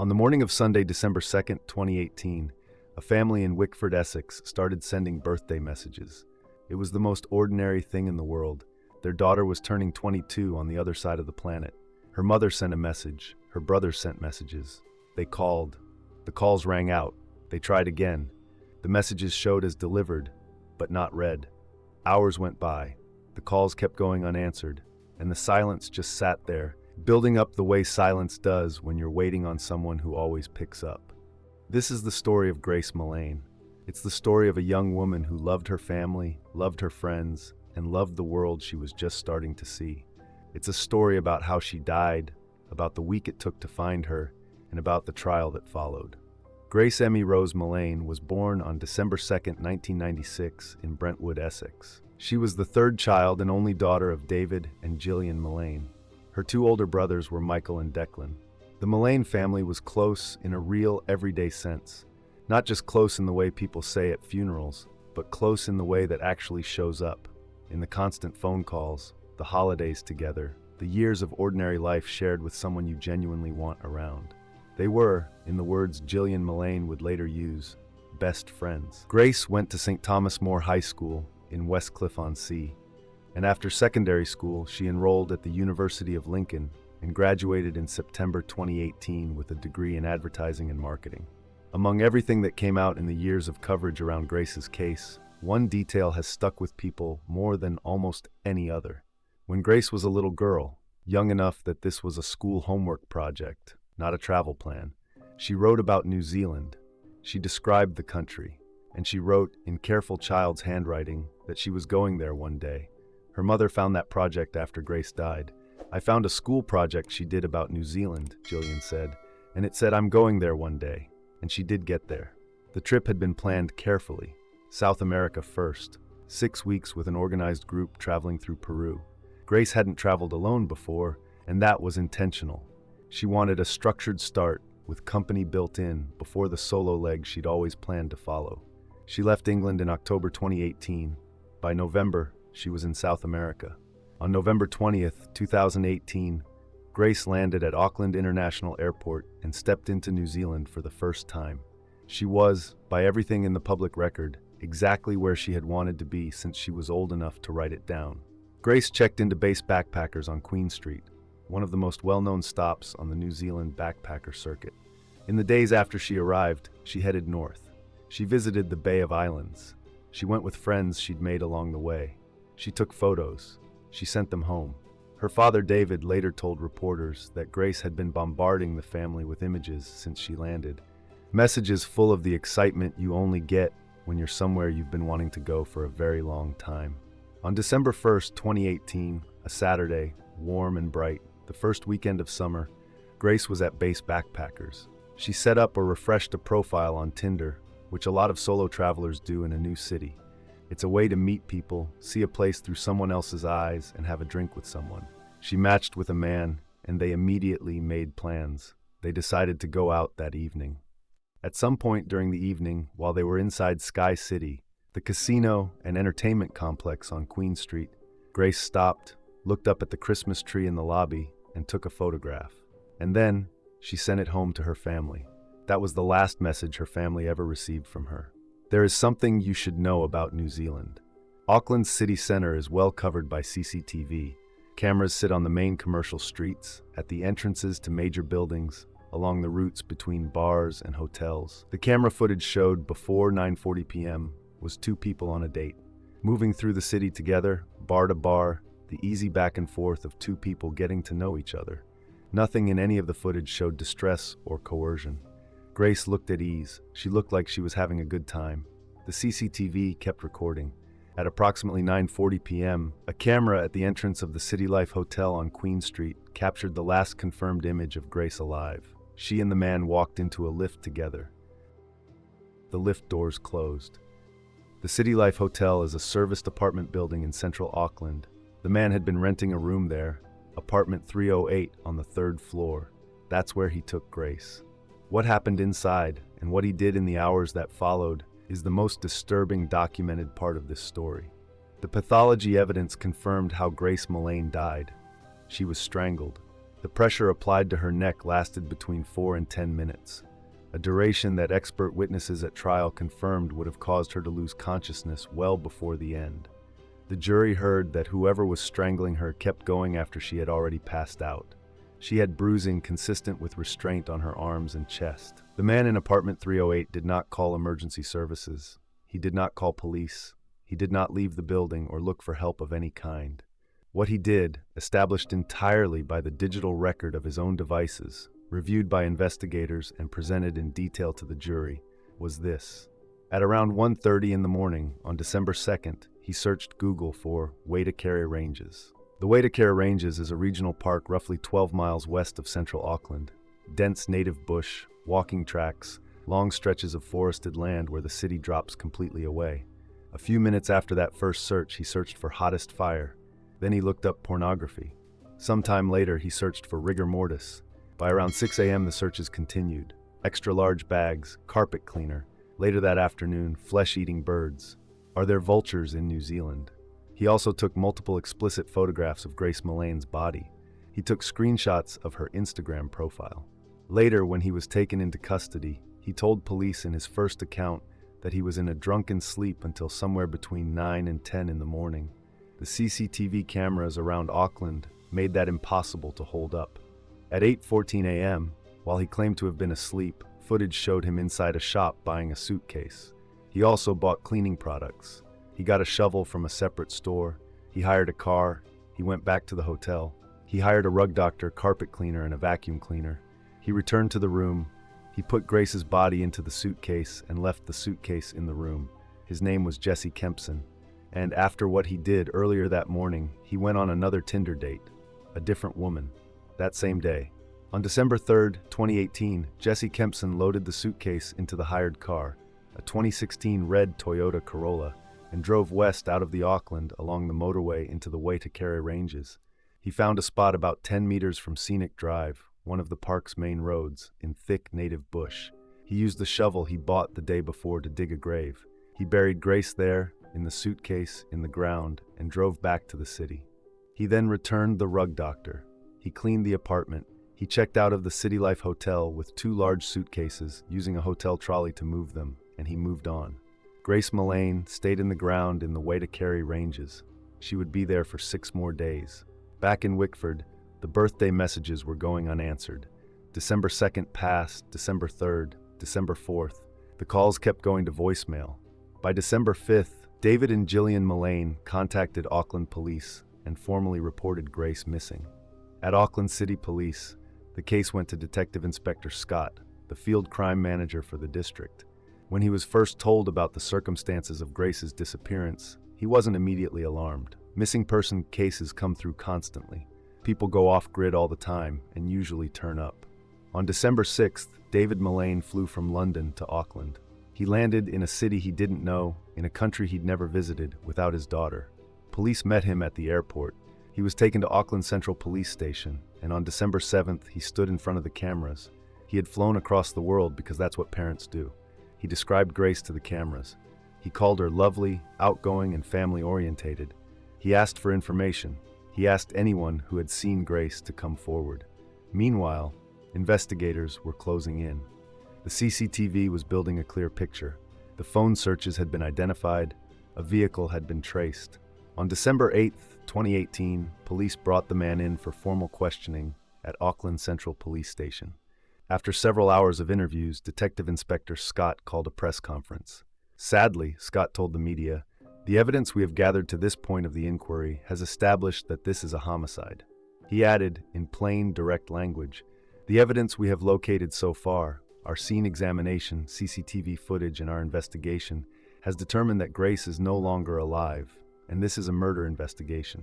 On the morning of Sunday, December 2nd, 2018, a family in Wickford, Essex, started sending birthday messages. It was the most ordinary thing in the world. Their daughter was turning 22 on the other side of the planet. Her mother sent a message. Her brother sent messages. They called. The calls rang out. They tried again. The messages showed as delivered, but not read. Hours went by. The calls kept going unanswered, and the silence just sat there, building up the way silence does when you're waiting on someone who always picks up. This is the story of Grace Millane. It's the story of a young woman who loved her family, loved her friends, and loved the world she was just starting to see. It's a story about how she died, about the week it took to find her, and about the trial that followed. Grace Emmy Rose Millane was born on December 2nd, 1996, in Brentwood, Essex. She was the third child and only daughter of David and Gillian Millane. Her two older brothers were Michael and Declan. The Millane family was close in a real, everyday sense. Not just close in the way people say at funerals, but close in the way that actually shows up. In the constant phone calls, the holidays together, the years of ordinary life shared with someone you genuinely want around. They were, in the words Gillian Millane would later use, best friends. Grace went to St. Thomas More High School in Westcliff-on-Sea, and after secondary school, she enrolled at the University of Lincoln and graduated in September 2018 with a degree in advertising and marketing. Among everything that came out in the years of coverage around Grace's case, one detail has stuck with people more than almost any other. When Grace was a little girl, young enough that this was a school homework project, not a travel plan, she wrote about New Zealand. She described the country, and she wrote in careful child's handwriting that she was going there one day. Her mother found that project after Grace died. "I found a school project she did about New Zealand," Gillian said, "and it said I'm going there one day." And she did get there. The trip had been planned carefully. South America first, 6 weeks with an organized group traveling through Peru. Grace hadn't traveled alone before, and that was intentional. She wanted a structured start with company built in before the solo leg she'd always planned to follow. She left England in October 2018. By November, she was in South America. On November 20th, 2018, Grace landed at Auckland International Airport and stepped into New Zealand for the first time. She was, by everything in the public record, exactly where she had wanted to be since she was old enough to write it down. Grace checked into Base Backpackers on Queen Street, one of the most well-known stops on the New Zealand backpacker circuit. In the days after she arrived, she headed north. She visited the Bay of Islands. She went with friends she'd made along the way. She took photos. She sent them home. Her father, David, later told reporters that Grace had been bombarding the family with images since she landed. Messages full of the excitement you only get when you're somewhere you've been wanting to go for a very long time. On December 1st, 2018, a Saturday, warm and bright, the first weekend of summer, Grace was at Base Backpackers. She set up or refreshed a profile on Tinder, which a lot of solo travelers do in a new city. It's a way to meet people, see a place through someone else's eyes, and have a drink with someone. She matched with a man, and they immediately made plans. They decided to go out that evening. At some point during the evening, while they were inside Sky City, the casino and entertainment complex on Queen Street, Grace stopped, looked up at the Christmas tree in the lobby, and took a photograph. And then, she sent it home to her family. That was the last message her family ever received from her. There is something you should know about New Zealand. Auckland's city centre is well covered by CCTV. Cameras sit on the main commercial streets, at the entrances to major buildings, along the routes between bars and hotels. The camera footage showed before 9:40 p.m. was two people on a date. Moving through the city together, bar to bar, the easy back and forth of two people getting to know each other. Nothing in any of the footage showed distress or coercion. Grace looked at ease. She looked like she was having a good time. The CCTV kept recording. At approximately 9:40 p.m., a camera at the entrance of the City Life Hotel on Queen Street captured the last confirmed image of Grace alive. She and the man walked into a lift together. The lift doors closed. The City Life Hotel is a serviced apartment building in central Auckland. The man had been renting a room there, apartment 308 on the 3rd floor. That's where he took Grace. What happened inside and what he did in the hours that followed is the most disturbing documented part of this story. The pathology evidence confirmed how Grace Millane died. She was strangled. The pressure applied to her neck lasted between 4 and 10 minutes, a duration that expert witnesses at trial confirmed would have caused her to lose consciousness well before the end. The jury heard that whoever was strangling her kept going after she had already passed out. She had bruising consistent with restraint on her arms and chest. The man in apartment 308 did not call emergency services. He did not call police. He did not leave the building or look for help of any kind. What he did, established entirely by the digital record of his own devices, reviewed by investigators and presented in detail to the jury, was this. At around 1:30 in the morning on December 2nd, he searched Google for Waitakere Ranges. The Waitakere Ranges is a regional park roughly 12 miles west of central Auckland. Dense native bush, walking tracks, long stretches of forested land where the city drops completely away. A few minutes after that first search, he searched for hottest fire. Then he looked up pornography. Sometime later, he searched for rigor mortis. By around 6 a.m., the searches continued. Extra large bags, carpet cleaner. Later that afternoon, flesh-eating birds. Are there vultures in New Zealand? He also took multiple explicit photographs of Grace Millane's body. He took screenshots of her Instagram profile. Later, when he was taken into custody, he told police in his first account that he was in a drunken sleep until somewhere between 9 and 10 in the morning. The CCTV cameras around Auckland made that impossible to hold up. At 8:14 a.m., while he claimed to have been asleep, footage showed him inside a shop buying a suitcase. He also bought cleaning products. He got a shovel from a separate store. He hired a car. He went back to the hotel. He hired a rug doctor, carpet cleaner, and a vacuum cleaner. He returned to the room. He put Grace's body into the suitcase and left the suitcase in the room. His name was Jesse Kempson. And after what he did earlier that morning, he went on another Tinder date, a different woman, that same day. On December 3rd, 2018, Jesse Kempson loaded the suitcase into the hired car, a 2016 red Toyota Corolla, and drove west out of the Auckland along the motorway into the Waitakere Ranges. He found a spot about 10 meters from Scenic Drive, one of the park's main roads, in thick native bush. He used the shovel he bought the day before to dig a grave. He buried Grace there, in the suitcase, in the ground, and drove back to the city. He then returned the rug doctor. He cleaned the apartment. He checked out of the City Life Hotel with 2 large suitcases, using a hotel trolley to move them, and he moved on. Grace Millane stayed in the ground in the Waitakere Ranges. She would be there for 6 more days. Back in Wickford, the birthday messages were going unanswered. December 2nd passed, December 3rd, December 4th. The calls kept going to voicemail. By December 5th, David and Gillian Millane contacted Auckland police and formally reported Grace missing. At Auckland City Police, the case went to Detective Inspector Scott, the field crime manager for the district. When he was first told about the circumstances of Grace's disappearance, he wasn't immediately alarmed. Missing person cases come through constantly. People go off-grid all the time and usually turn up. On December 6th, David Millane flew from London to Auckland. He landed in a city he didn't know, in a country he'd never visited, without his daughter. Police met him at the airport. He was taken to Auckland Central Police Station, and on December 7th, he stood in front of the cameras. He had flown across the world because that's what parents do. He described Grace to the cameras. He called her lovely, outgoing, and family-orientated. He asked for information. He asked anyone who had seen Grace to come forward. Meanwhile, investigators were closing in. The CCTV was building a clear picture. The phone searches had been identified. A vehicle had been traced. On December 8th, 2018, police brought the man in for formal questioning at Auckland Central Police Station. After several hours of interviews, Detective Inspector Scott called a press conference. Sadly, Scott told the media, the evidence we have gathered to this point of the inquiry has established that this is a homicide. He added, in plain, direct language, the evidence we have located so far, our scene examination, CCTV footage, and our investigation, has determined that Grace is no longer alive, and this is a murder investigation.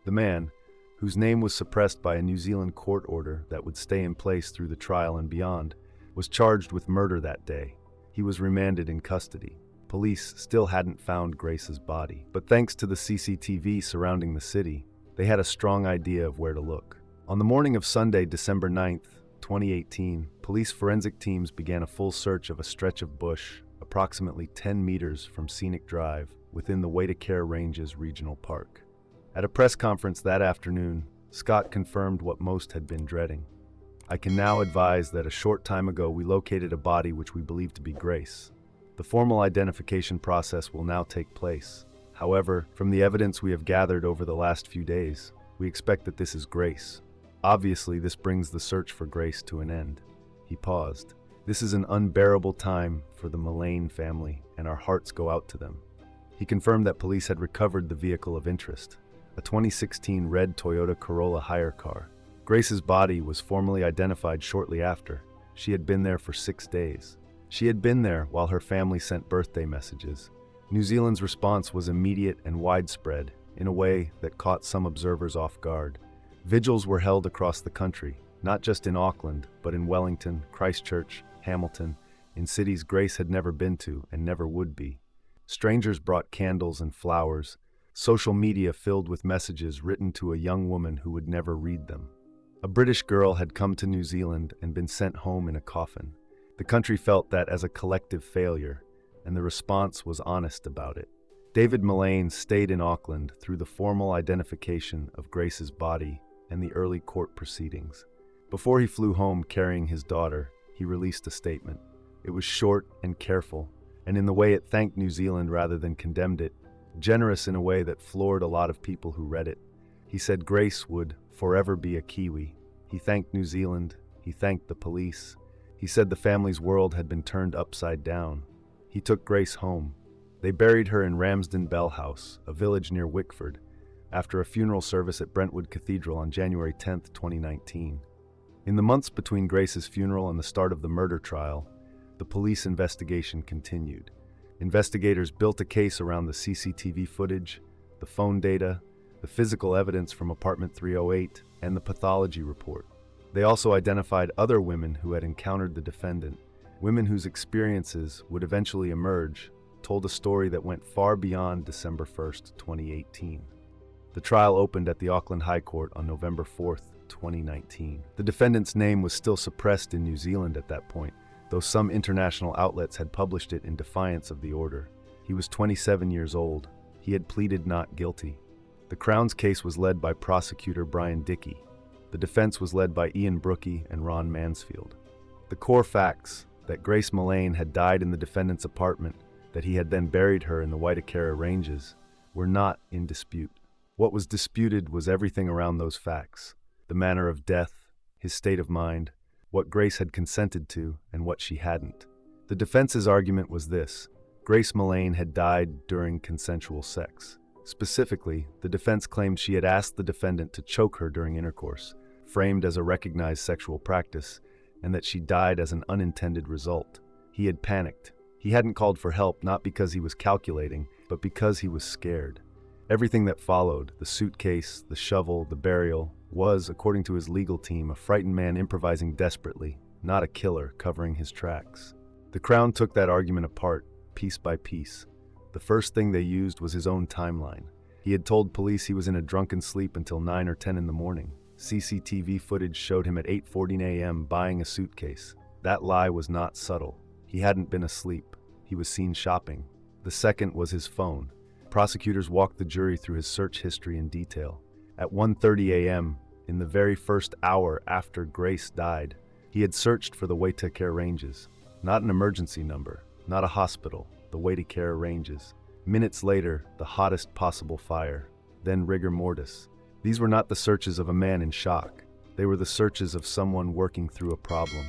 The man, whose name was suppressed by a New Zealand court order that would stay in place through the trial and beyond, was charged with murder that day. He was remanded in custody. Police still hadn't found Grace's body, but thanks to the CCTV surrounding the city, they had a strong idea of where to look. On the morning of Sunday, December 9th, 2018, police forensic teams began a full search of a stretch of bush approximately 10 meters from Scenic Drive within the Waitakere Ranges Regional Park. At a press conference that afternoon, Scott confirmed what most had been dreading. "I can now advise that a short time ago we located a body which we believe to be Grace. The formal identification process will now take place. However, from the evidence we have gathered over the last few days, we expect that this is Grace. Obviously, this brings the search for Grace to an end." He paused. "This is an unbearable time for the Millane family, and our hearts go out to them." He confirmed that police had recovered the vehicle of interest, a 2016 red Toyota Corolla hire car. Grace's body was formally identified shortly after. She had been there for 6 days. She had been there while her family sent birthday messages. New Zealand's response was immediate and widespread, in a way that caught some observers off guard. Vigils were held across the country, not just in Auckland, but in Wellington, Christchurch, Hamilton, in cities Grace had never been to and never would be. Strangers brought candles and flowers, social media filled with messages written to a young woman who would never read them. A British girl had come to New Zealand and been sent home in a coffin. The country felt that as a collective failure, and the response was honest about it. David Millane stayed in Auckland through the formal identification of Grace's body and the early court proceedings. Before he flew home carrying his daughter, he released a statement. It was short and careful, and in the way it thanked New Zealand rather than condemned it, generous in a way that floored a lot of people who read it. He said Grace would forever be a Kiwi. He thanked New Zealand. He thanked the police. He said the family's world had been turned upside down. He took Grace home. They buried her in Ramsden Bell House, a village near Wickford, after a funeral service at Brentwood Cathedral on January 10, 2019. In the months between Grace's funeral and the start of the murder trial, the police investigation continued. Investigators built a case around the CCTV footage, the phone data, the physical evidence from apartment 308, and the pathology report. They also identified other women who had encountered the defendant, women whose experiences would eventually emerge, told a story that went far beyond December 1, 2018. The trial opened at the Auckland High Court on November 4, 2019. The defendant's name was still suppressed in New Zealand at that point, though some international outlets had published it in defiance of the order. He was 27 years old. He had pleaded not guilty. The Crown's case was led by prosecutor Brian Dickey. The defense was led by Ian Brookie and Ron Mansfield. The core facts, that Grace Millane had died in the defendant's apartment, that he had then buried her in the Waitakere Ranges, were not in dispute. What was disputed was everything around those facts: the manner of death, his state of mind, what Grace had consented to, and what she hadn't. The defense's argument was this: Grace Millane had died during consensual sex. Specifically, the defense claimed she had asked the defendant to choke her during intercourse, framed as a recognized sexual practice, and that she died as an unintended result. He had panicked. He hadn't called for help not because he was calculating, but because he was scared. Everything that followed, the suitcase, the shovel, the burial, was, according to his legal team, a frightened man improvising desperately, not a killer covering his tracks. The Crown took that argument apart, piece by piece. The first thing they used was his own timeline. He had told police he was in a drunken sleep until 9 or 10 in the morning. CCTV footage showed him at 8:14 a.m. buying a suitcase. That lie was not subtle. He hadn't been asleep. He was seen shopping. The second was his phone. Prosecutors walked the jury through his search history in detail. At 1:30 a.m., in the very first hour after Grace died, he had searched for the Waitakere Ranges. Not an emergency number, not a hospital, the Waitakere Ranges. Minutes later, the hottest possible fire. Then rigor mortis. These were not the searches of a man in shock. They were the searches of someone working through a problem.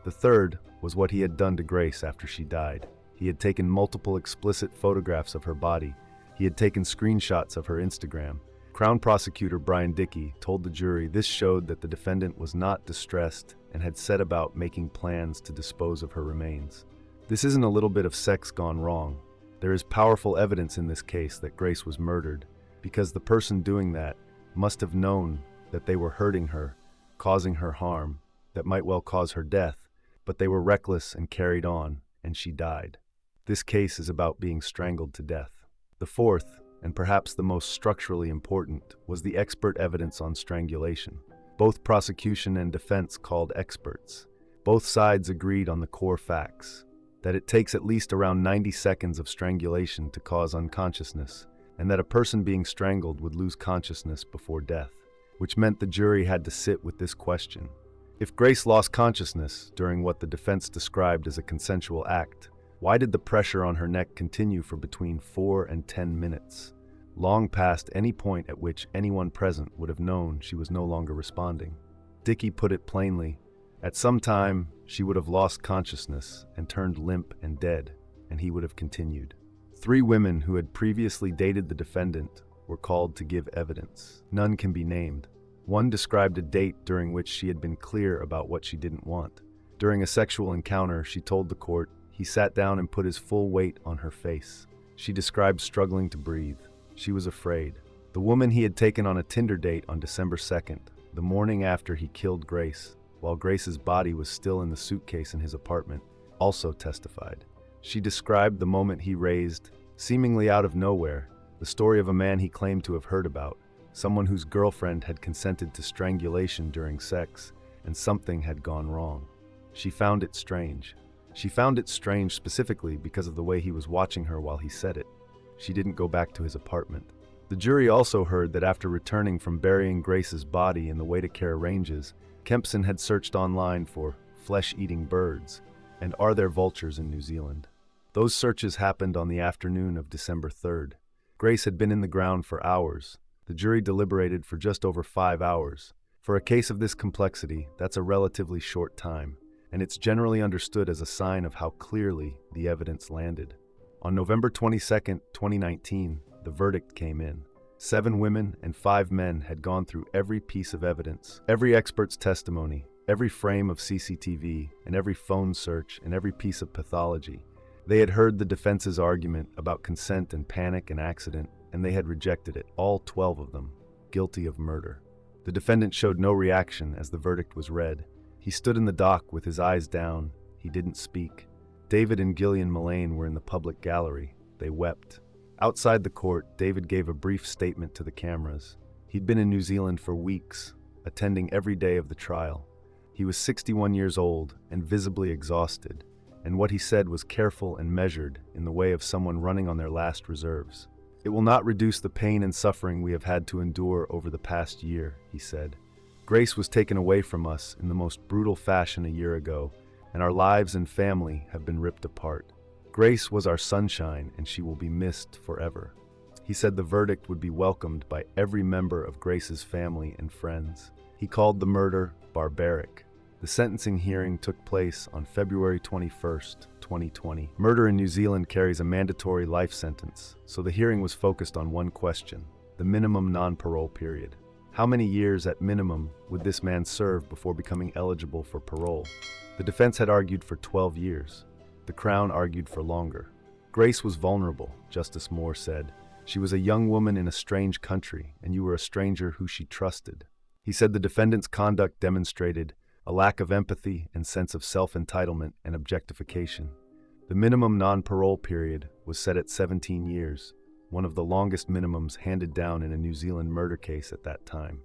The third was what he had done to Grace after she died. He had taken multiple explicit photographs of her body. He had taken screenshots of her Instagram. Crown prosecutor Brian Dickey told the jury this showed that the defendant was not distressed and had set about making plans to dispose of her remains. This isn't a little bit of sex gone wrong. There is powerful evidence in this case that Grace was murdered, because the person doing that must have known that they were hurting her, causing her harm, that might well cause her death, but they were reckless and carried on, and she died. This case is about being strangled to death. The fourth, and perhaps the most structurally important, was the expert evidence on strangulation. Both prosecution and defense called experts. Both sides agreed on the core facts: that it takes at least around 90 seconds of strangulation to cause unconsciousness, and that a person being strangled would lose consciousness before death. which meant the jury had to sit with this question. If Grace lost consciousness during what the defense described as a consensual act, why did the pressure on her neck continue for between 4 and 10 minutes, long past any point at which anyone present would have known she was no longer responding? Dickey put it plainly. At some time, she would have lost consciousness and turned limp and dead, and he would have continued. 3 women who had previously dated the defendant were called to give evidence. None can be named. One described a date during which she had been clear about what she didn't want. During a sexual encounter, she told the court, he sat down and put his full weight on her face. She described struggling to breathe. She was afraid. The woman he had taken on a Tinder date on December 2nd, the morning after he killed Grace, while Grace's body was still in the suitcase in his apartment, also testified. She described the moment he raised, seemingly out of nowhere, the story of a man he claimed to have heard about, someone whose girlfriend had consented to strangulation during sex, and something had gone wrong. She found it strange. She found it strange specifically because of the way he was watching her while he said it. She didn't go back to his apartment. The jury also heard that after returning from burying Grace's body in the Waitakere Ranges, Kempson had searched online for flesh-eating birds and are there vultures in New Zealand. Those searches happened on the afternoon of December 3rd. Grace had been in the ground for hours. The jury deliberated for just over 5 hours. For a case of this complexity, that's a relatively short time, and it's generally understood as a sign of how clearly the evidence landed. On November 22, 2019, the verdict came in. 7 women and 5 men had gone through every piece of evidence, every expert's testimony, every frame of CCTV, and every phone search, and every piece of pathology. They had heard the defense's argument about consent and panic and accident, and they had rejected it, all 12 of them, guilty of murder. The defendant showed no reaction as the verdict was read. He stood in the dock with his eyes down. He didn't speak. David and Gillian Millane were in the public gallery. They wept. Outside the court, David gave a brief statement to the cameras. He'd been in New Zealand for weeks, attending every day of the trial. He was 61 years old and visibly exhausted, and what he said was careful and measured in the way of someone running on their last reserves. It will not reduce the pain and suffering we have had to endure over the past year, he said. Grace was taken away from us in the most brutal fashion a year ago, and our lives and family have been ripped apart. Grace was our sunshine, and she will be missed forever. He said the verdict would be welcomed by every member of Grace's family and friends. He called the murder barbaric. The sentencing hearing took place on February 21st, 2020. Murder in New Zealand carries a mandatory life sentence, so the hearing was focused on one question: the minimum non-parole period. How many years at minimum would this man serve before becoming eligible for parole? The defense had argued for 12 years. The Crown argued for longer. Grace was vulnerable, Justice Moore said. She was a young woman in a strange country, and you were a stranger who she trusted. He said the defendant's conduct demonstrated a lack of empathy and sense of self-entitlement and objectification. The minimum non-parole period was set at 17 years, one of the longest minimums handed down in a New Zealand murder case at that time.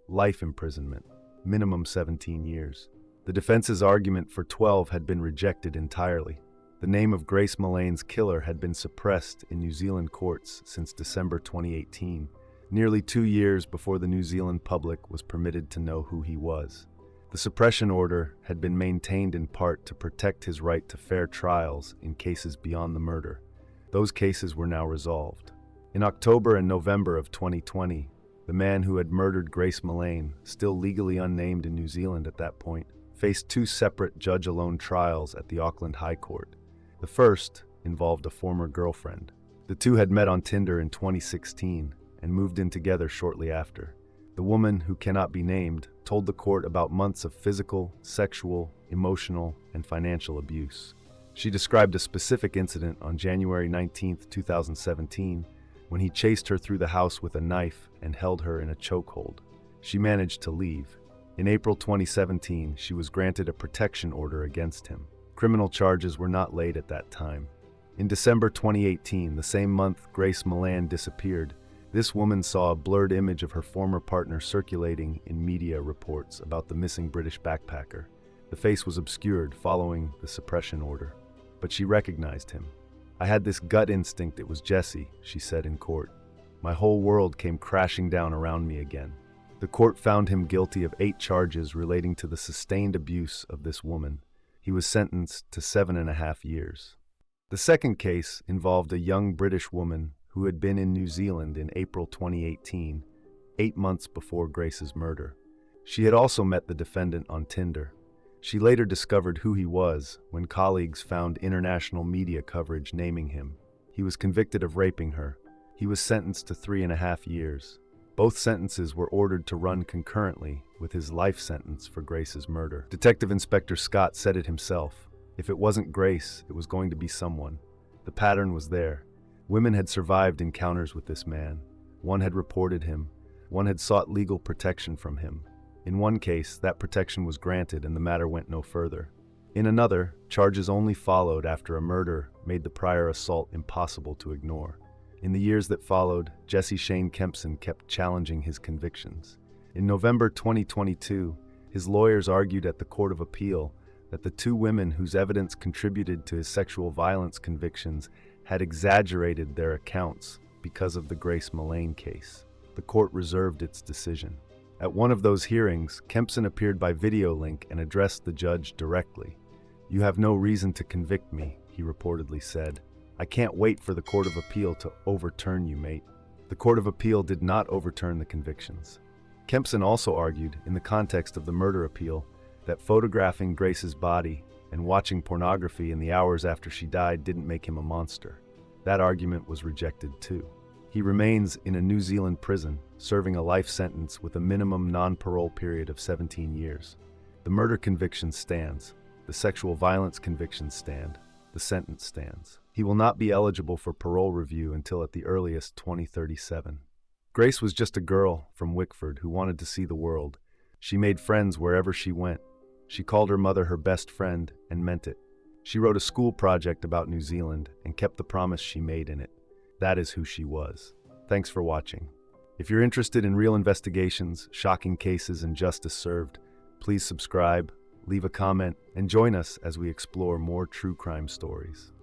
Life imprisonment, minimum 17 years. The defense's argument for 12 had been rejected entirely. The name of Grace Millane's killer had been suppressed in New Zealand courts since December 2018, nearly 2 years before the New Zealand public was permitted to know who he was. The suppression order had been maintained in part to protect his right to fair trials in cases beyond the murder. Those cases were now resolved. In October and November of 2020, the man who had murdered Grace Millane, still legally unnamed in New Zealand at that point, faced 2 separate judge-alone trials at the Auckland High Court. The first involved a former girlfriend. The two had met on Tinder in 2016 and moved in together shortly after. The woman, who cannot be named, told the court about months of physical, sexual, emotional, and financial abuse. She described a specific incident on January 19, 2017, when he chased her through the house with a knife and held her in a chokehold. She managed to leave. In April 2017, she was granted a protection order against him. Criminal charges were not laid at that time. In December 2018, the same month Grace Millane disappeared, this woman saw a blurred image of her former partner circulating in media reports about the missing British backpacker. The face was obscured following the suppression order, but she recognized him. "I had this gut instinct it was Jesse," she said in court. "My whole world came crashing down around me again." The court found him guilty of 8 charges relating to the sustained abuse of this woman. He was sentenced to 7.5 years. The second case involved a young British woman who had been in New Zealand in April 2018, 8 months before Grace's murder. She had also met the defendant on Tinder. She later discovered who he was when colleagues found international media coverage naming him. He was convicted of raping her. He was sentenced to 3.5 years. Both sentences were ordered to run concurrently with his life sentence for Grace's murder. Detective Inspector Scott said it himself. If it wasn't Grace, it was going to be someone. The pattern was there. Women had survived encounters with this man. One had reported him. One had sought legal protection from him. In one case, that protection was granted and the matter went no further. In another, charges only followed after a murder made the prior assault impossible to ignore. In the years that followed, Jesse Shane Kempson kept challenging his convictions. In November 2022, his lawyers argued at the Court of Appeal that the 2 women whose evidence contributed to his sexual violence convictions had exaggerated their accounts because of the Grace Millane case. The court reserved its decision. At one of those hearings, Kempson appeared by video link and addressed the judge directly. "You have no reason to convict me," he reportedly said. "I can't wait for the Court of Appeal to overturn you, mate." The Court of Appeal did not overturn the convictions. Kempson also argued, in the context of the murder appeal, that photographing Grace's body and watching pornography in the hours after she died didn't make him a monster. That argument was rejected too. He remains in a New Zealand prison, serving a life sentence with a minimum non-parole period of 17 years. The murder conviction stands. The sexual violence convictions stand. The sentence stands. He will not be eligible for parole review until at the earliest 2037. Grace was just a girl from Wickford who wanted to see the world. She made friends wherever she went. She called her mother her best friend and meant it. She wrote a school project about New Zealand and kept the promise she made in it. That is who she was. Thanks for watching. If you're interested in real investigations, shocking cases, and justice served, please subscribe, leave a comment, and join us as we explore more true crime stories.